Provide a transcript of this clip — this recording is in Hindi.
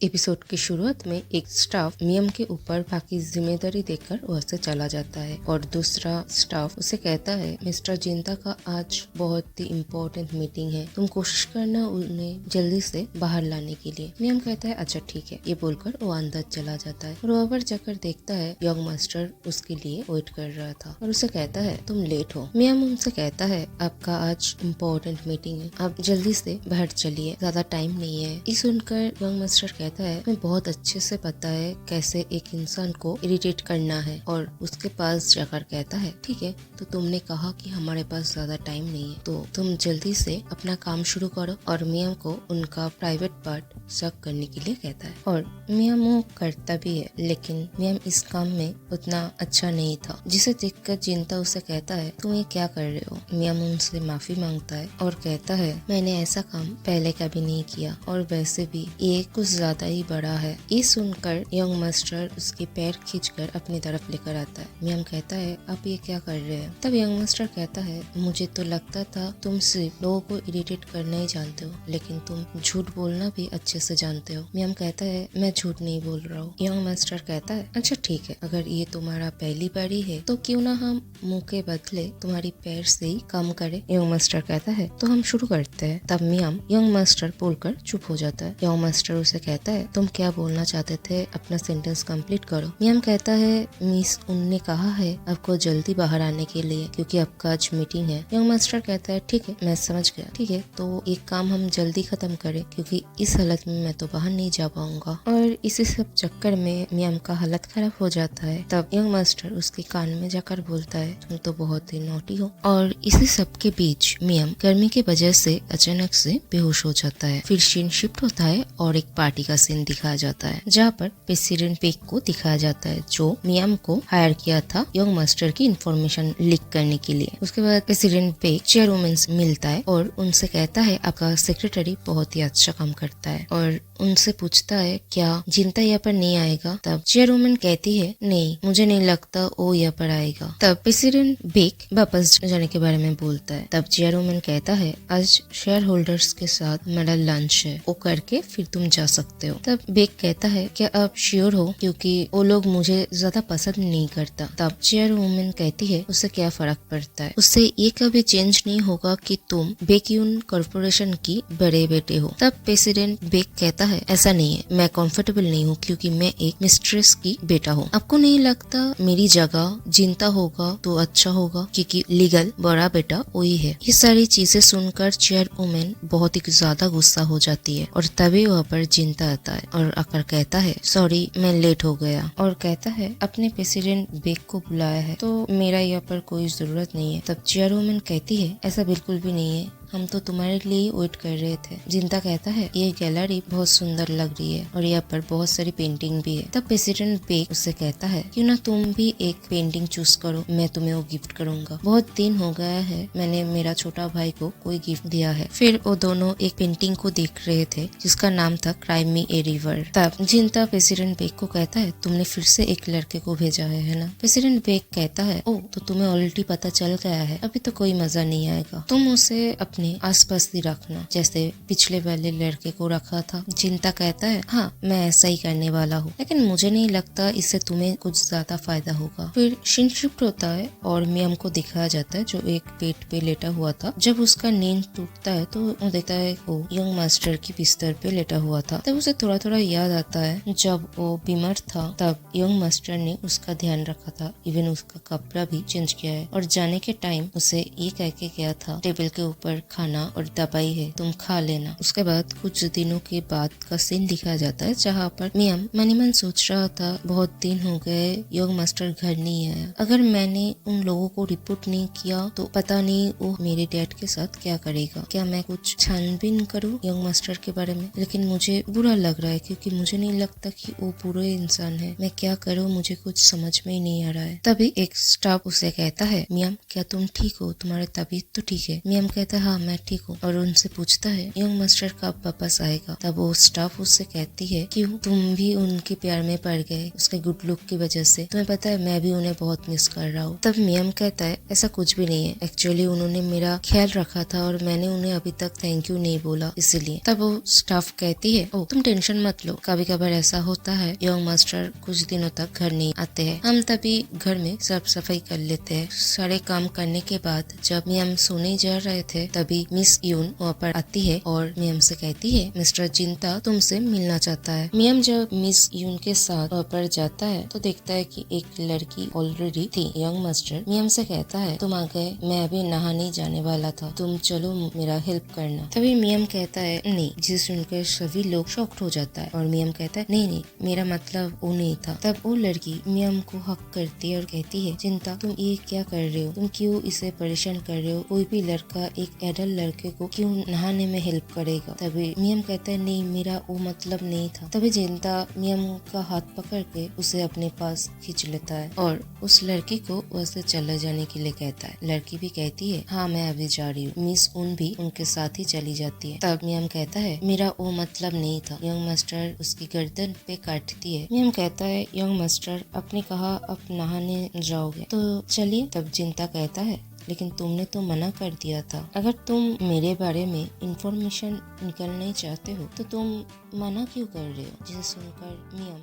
एपिसोड की शुरुआत में एक स्टाफ मियम के ऊपर बाकी जिम्मेदारी देकर वहाँ से चला जाता है और दूसरा स्टाफ उसे कहता है मिस्टर जिंता का आज बहुत ही इम्पोर्टेंट मीटिंग है, तुम कोशिश करना उन्हें जल्दी से बाहर लाने के लिए। मियम कहता है अच्छा ठीक है, ये बोलकर वो अंदर चला जाता है और वहाँ पर जाकर देखता है यंग मास्टर उसके लिए वेट कर रहा था और उसे कहता है तुम लेट हो। मियम उनसे कहता है आपका आज इम्पोर्टेंट मीटिंग है, आप जल्दी से बाहर चलिए, ज्यादा टाइम नहीं है। ये सुनकर यंग मास्टर कहता है मैं बहुत अच्छे से पता है कैसे एक इंसान को इरिटेट करना है और उसके पास जाकर कहता है ठीक है, तो तुमने कहा कि हमारे पास ज्यादा टाइम नहीं है तो तुम जल्दी से अपना काम शुरू करो और मियम को उनका प्राइवेट पार्ट चेक करने के लिए कहता है और मियम वो करता भी है, लेकिन मियम इस काम में उतना अच्छा नहीं था, जिसे देखकर जिंता उसे कहता है तुम ये क्या कर रहे हो। मियम उनसे माफी मांगता है और कहता है मैंने ऐसा काम पहले कभी नहीं किया और वैसे भी ये कुछ ज्यादा ही बड़ा है। ये सुनकर यंग मास्टर उसके पैर खींचकर अपनी तरफ लेकर आता है। मियम कहता है आप ये क्या कर रहे हैं। तब यंग मास्टर कहता है मुझे तो लगता था तुम सिर्फ लोगों को इरिटेट करना ही जानते हो, लेकिन तुम झूठ बोलना भी अच्छे से जानते हो। मियम कहता है मैं झूठ नहीं बोल रहा हूँ। यंग मास्टर कहता है अच्छा ठीक है, अगर ये तुम्हारा पहली बारी है तो क्यों ना हम मुंह के बदले तुम्हारी पैर से ही काम करें। यंग मास्टर कहता है तो हम शुरू करते हैं। तब मियम यंग मास्टर बोलकर चुप हो जाता है। यंग मास्टर उसे कहता है तुम क्या बोलना चाहते थे, अपना सेंटेंस कंप्लीट करो। मियम कहता है मिस उनने कहा है आपको जल्दी बाहर आने के लिए क्योंकि आपका आज मीटिंग है। यंग मास्टर कहता है ठीक है मैं समझ गया, ठीक है तो एक काम हम जल्दी खत्म करें क्योंकि इस हालत में मैं तो बाहर नहीं जा पाऊंगा। और इसी सब चक्कर में मियम का हालत खराब हो जाता है। तब यंग मास्टर उसके कान में जाकर बोलता है तुम तो बहुत ही नोटी हो। और इसी सब के बीच मियम गर्मी की वजह से अचानक से बेहोश हो जाता है। फिर सीन शिफ्ट होता है और एक पार्टी का सीन दिखाया जाता है जहाँ पर प्रेसिडेंट पेक को दिखाया जाता है जो मियम को हायर किया था यंग मास्टर की इंफॉर्मेशन लीक करने के लिए। उसके बाद प्रेसिडेंट पेक चेयरवुमन से मिलता है और उनसे कहता है आपका सेक्रेटरी बहुत ही अच्छा काम करता है और उनसे पूछता है क्या जिंता यहाँ पर नहीं आएगा। तब चेयरवुमन कहती है नहीं मुझे नहीं लगता वो यहाँ पर आएगा। तब प्रेसिडेंट बेक वापस जाने के बारे में बोलता है। तब चेयरवुमन कहता है आज शेयर होल्डर्स के साथ मेरा लंच है, वो करके फिर तुम जा सकते हो। तब बेक कहता है क्या आप श्योर हो क्योंकि वो लोग मुझे ज्यादा पसंद नहीं करता। तब चेयरवुमन कहती है उससे क्या फर्क पड़ता है, उससे ये कभी चेंज नहीं होगा कि तुम बेक्यून कॉर्पोरेशन की बड़े बेटे हो। तब प्रेसिडेंट बेक कहता है ऐसा नहीं है, मैं कंफर्टेबल नहीं हूँ क्योंकि मैं एक मिस्ट्रेस की बेटा हूँ। आपको नहीं लगता मेरी जगह जिंता होगा तो अच्छा होगा क्योंकि लीगल बड़ा बेटा वही है। ये सारी चीजें सुनकर चेयरवुमन बहुत ही ज्यादा गुस्सा हो जाती है और तभी वहाँ पर जिंता आता है और आकर कहता है सॉरी मैं लेट हो गया और कहता है अपने प्रेसिडेंट बेक को बुलाया है तो मेरा यहाँ पर कोई जरूरत नहीं है। तब चेयरवुमन कहती है ऐसा बिल्कुल भी नहीं है, हम तो तुम्हारे लिए ही वेट कर रहे थे। जिंता कहता है ये गैलरी बहुत सुंदर लग रही है और यहाँ पर बहुत सारी पेंटिंग भी है। तब प्रेसिडेंट बेक उससे कहता है क्यों ना तुम भी एक पेंटिंग चूज करो, मैं तुम्हें वो गिफ्ट करूंगा। बहुत दिन हो गया है मैंने मेरा छोटा भाई को कोई गिफ्ट दिया है। फिर वो दोनों एक पेंटिंग को देख रहे थे जिसका नाम था क्राइम मी ए रिवर। तब जिंता प्रेसिडेंट बेक को कहता है तुमने फिर से एक लड़के को भेजा है ना। प्रेसिडेंट बेक कहता है ओ तो तुम्हें ऑलरेडी पता चल गया है, अभी तो कोई मजा नहीं आएगा, तुम उसे अपने आसपास ही रखना जैसे पिछले वाले लड़के को रखा था। जिंता कहता है हाँ मैं ऐसा ही करने वाला हूँ, लेकिन मुझे नहीं लगता इससे तुम्हें कुछ ज्यादा फायदा होगा। फिर सीन शिफ्ट होता है और मियम को दिखाया जाता है जो एक बेड पे लेटा हुआ था। जब उसका नींद टूटता है तो वो देखता है वो यंग मास्टर की बिस्तर पे लेटा हुआ था। तब उसे थोड़ा थोड़ा याद आता है जब वो बीमार था तब यंग मास्टर ने उसका ध्यान रखा था, इवन उसका कपड़ा भी चेंज किया है और जाने के टाइम उसे ये कह के गया था टेबल के ऊपर खाना और दवाई है तुम खा लेना। उसके बाद कुछ दिनों के बाद का सीन दिखाया जाता है जहाँ पर मियम मन ही मन सोच रहा था बहुत दिन हो गए यंग मास्टर घर नहीं आया, अगर मैंने उन लोगों को रिपोर्ट नहीं किया तो पता नहीं वो मेरे डैड के साथ क्या करेगा। क्या मैं कुछ छानबीन करूँ यंग मास्टर के बारे में, लेकिन मुझे बुरा लग रहा है क्योंकि मुझे नहीं लगता कि वो बुरे इंसान है। मैं क्या करूँ मुझे कुछ समझ में ही नहीं आ रहा है। तभी एक स्टाफ उसे कहता है मियम क्या तुम ठीक हो, तुम्हारी तबीयत तो ठीक है। मियम कहता है हाँ मैं ठीक हूँ, और उनसे पूछता है यंग मास्टर कब वापस आएगा। तब वो स्टाफ उससे कहती है क्यों, तुम भी उनके प्यार में पड़ गए उसके गुड लुक की वजह से, तुम्हें पता है मैं भी उन्हें बहुत मिस कर रहा हूँ। तब मियम कहता है ऐसा कुछ भी नहीं है, एक्चुअली उन्होंने मेरा ख्याल रखा था और मैंने उन्हें अभी तक थैंक यू नहीं बोला इसीलिए। तब वो स्टाफ कहती है ओ तुम टेंशन मत लो, कभी कभार ऐसा होता है, यंग मास्टर कुछ दिनों तक घर नहीं आते हैं, हम तभी घर में साफ सफाई कर लेते हैं। सारे काम करने के बाद जब मियम सोने जा रहे थे तभी मिस यून वहाँ पर आती है और मियम से कहती है मिस्टर जिंता तुमसे मिलना चाहता है। मियम जब मिस यून के साथ वहाँ पर जाता है तो देखता है कि एक लड़की ऑलरेडी थी। यंग मास्टर मियम से कहता है तुम आ गए, मैं अभी नहाने जाने वाला था, तुम चलो मेरा हेल्प करना। तभी मियम कहता है नहीं, जिस सुनकर सभी लोग शॉक्ड हो जाता है और मियम कहता है नहीं नहीं मेरा मतलब वो नहीं था। तब वो लड़की मियम को हक करती है और कहती है चिंता तुम ये क्या कर रहे हो, तुम क्यों इसे परेशान कर रहे हो, कोई भी लड़का एक एडल्ट लड़के को क्यों नहाने में हेल्प करेगा। तभी मियम कहता है नहीं मेरा वो मतलब नहीं था। तभी चिंता मियम का हाथ पकड़ के उसे अपने पास खींच लेता है और उस लड़की को वैसे चले जाने के लिए कहता है। लड़की भी कहती है हाँ मैं अभी जा रही हूँ। मिस उन भी उनके साथ ही चली जाती है। तब मियम कहता है मेरा वो मतलब नहीं था। यंग मास्टर उसकी गर्दन पे काटती है। मियम कहता है यंग मास्टर आपने कहा अब नहाने जाओगे तो चलिए। तब चिंता कहता है लेकिन तुमने तो मना कर दिया था, अगर तुम मेरे बारे में इंफॉर्मेशन निकालना चाहते हो तो तुम मना क्यों कर रहे हो। जिसे सुनकर मियम